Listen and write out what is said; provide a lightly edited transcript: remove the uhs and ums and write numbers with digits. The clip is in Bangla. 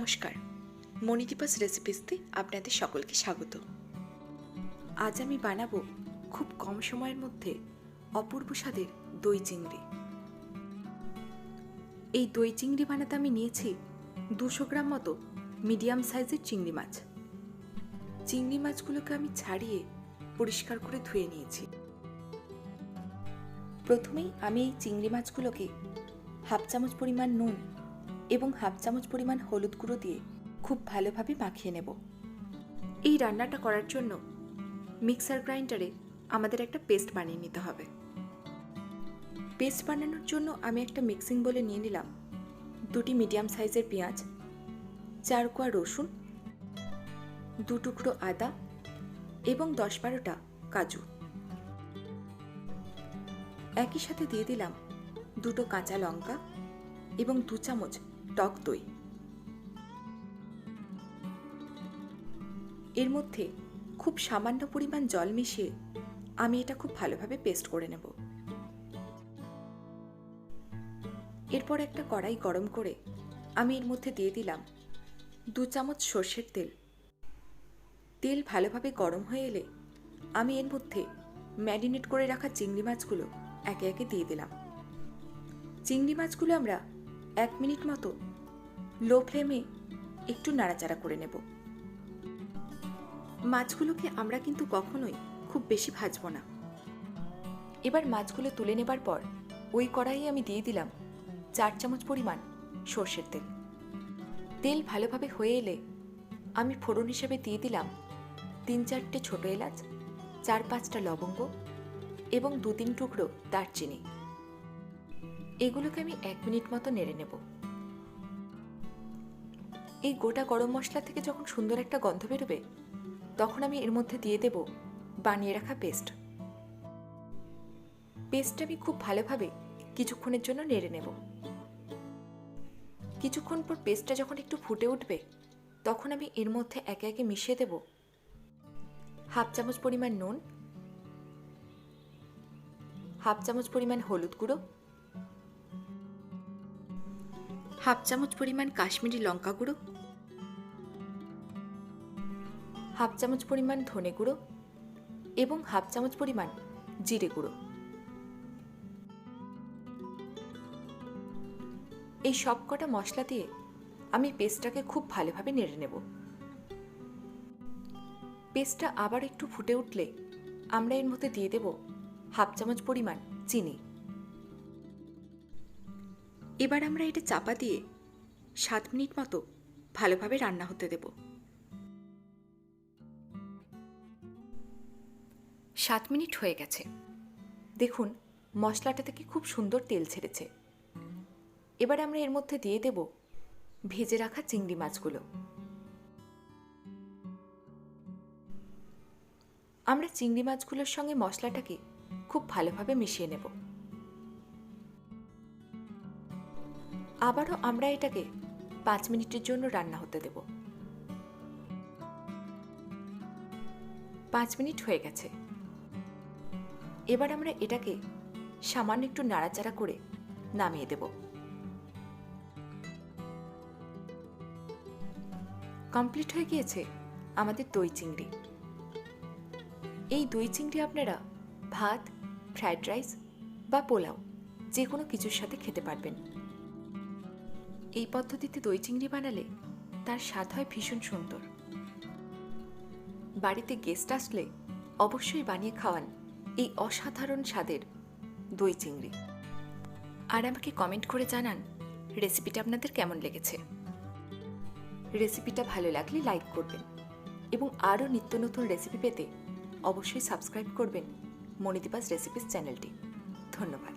নমস্কার, মণিদীপাস রেসিপিসতে আপনাদের সকলকে স্বাগত। আজ আমি বানাবো খুব কম সময়ের মধ্যে অপূর্ব স্বাদের দই চিংড়ি। এই দই চিংড়ি বানাতে আমি নিয়েছি 200 গ্রাম মতো মিডিয়াম সাইজের চিংড়ি মাছ। চিংড়ি মাছগুলোকে আমি ছাড়িয়ে পরিষ্কার করে ধুয়ে নিয়েছি। প্রথমেই আমি এই চিংড়ি মাছগুলোকে হাফ চামচ পরিমাণ নুন এবং হাফ চামচ পরিমাণ হলুদ গুঁড়ো দিয়ে খুব ভালোভাবে মাখিয়ে নেব। এই রান্নাটা করার জন্য মিক্সার গ্রাইন্ডারে আমাদের একটা পেস্ট বানিয়ে নিতে হবে। পেস্ট বানানোর জন্য আমি একটা মিক্সিং বলে নিয়ে নিলাম 2টি মিডিয়াম সাইজের পেঁয়াজ, 4 কোয়া রসুন, 2 টুকরো আদা এবং 10-12টা কাজু। একই সাথে দিয়ে দিলাম 2টো কাঁচা লঙ্কা এবং 2 চামচ টক দই। এর মধ্যে খুব সামান্য পরিমাণ জল মিশিয়ে আমি এটা খুব ভালোভাবে পেস্ট করে নেব। এরপর একটা কড়াই গরম করে আমি এর মধ্যে দিয়ে দিলাম 2 চামচ সর্ষের তেল। তেল ভালোভাবে গরম হয়ে এলে আমি এর মধ্যে ম্যারিনেট করে রাখা চিংড়ি মাছগুলো একে একে দিয়ে দিলাম। চিংড়ি মাছগুলো আমরা 1 মিনিট মতো লো ফ্লেমে একটু নাড়াচাড়া করে নেব। মাছগুলোকে আমরা কিন্তু কখনোই খুব বেশি ভাজবো না। এবার মাছগুলো তুলে নেবার পর ওই কড়াইয়ে আমি দিয়ে দিলাম 4 চামচ পরিমাণ সর্ষের তেল। তেল ভালোভাবে হয়ে এলে আমি ফোড়ন হিসেবে দিয়ে দিলাম 3-4টে ছোট এলাচ, 4-5টা লবঙ্গ এবং 2-3 টুকরো দারচিনি। এগুলোকে আমি 1 মিনিট মতো নেড়ে নেব। এই গোটা গরম মশলা থেকে যখন সুন্দর একটা গন্ধ বেরোবে তখন আমি এর মধ্যে দিয়ে দেব বানিয়ে রাখা পেস্ট। পেস্টটা আমি খুব ভালোভাবে কিছুক্ষণের জন্য নেড়ে নেব। কিছুক্ষণ পর পেস্টটা যখন একটু ফুটে উঠবে তখন আমি এর মধ্যে একে একে মিশিয়ে দেব হাফ চামচ পরিমাণ নুন, হাফ চামচ পরিমাণ হলুদ গুঁড়ো, হাফ চামচ পরিমাণ কাশ্মীরি লঙ্কা গুঁড়ো, হাফ চামচ পরিমাণ ধনে গুঁড়ো এবং হাফ চামচ পরিমাণ জিরে গুঁড়ো। এই সবকটা মশলা দিয়ে আমি পেস্টটাকে খুব ভালোভাবে নেড়ে নেব। পেস্টটা আবার একটু ফুটে উঠলে আমরা এর মধ্যে দিয়ে দেব হাফ চামচ পরিমাণ চিনি। এবার আমরা এটা চাপা দিয়ে 7 মিনিট মতো ভালোভাবে রান্না হতে দেব। 7 মিনিট হয়ে গেছে। দেখুন মশলাটা থেকে খুব সুন্দর তেল ছেড়েছে। এবার আমরা এর মধ্যে দিয়ে দেব ভেজে রাখা চিংড়ি মাছগুলো। আমরা চিংড়ি মাছগুলোর সঙ্গে মশলাটাকে খুব ভালোভাবে মিশিয়ে নেব। আবারও আমরা এটাকে 5 মিনিটের জন্য রান্না হতে দেব। 5 মিনিট হয়ে গেছে। এবার আমরা এটাকে সামান্য একটু নাড়াচাড়া করে নামিয়ে দেব। কমপ্লিট হয়ে গিয়েছে আমাদের দই চিংড়ি। এই দই চিংড়ি আপনারা ভাত, ফ্রাইড রাইস বা পোলাও যে কোনো কিছুর সাথে খেতে পারবেন। এই পদ্ধতিতে দই চিংড়ি বানালে তার স্বাদ হয় ভীষণ সুন্দর। বাড়িতে গেস্ট আসলে অবশ্যই বানিয়ে খাওয়ান এই অসাধারণ স্বাদের দই চিংড়ি। আর আমাকে কমেন্ট করে জানান রেসিপিটা আপনাদের কেমন লেগেছে। রেসিপিটা ভালো লাগলে লাইক করবেন এবং আরও নিত্য নতুন রেসিপি পেতে অবশ্যই সাবস্ক্রাইব করবেন মণিদীপাস রেসিপিস চ্যানেলটি। ধন্যবাদ।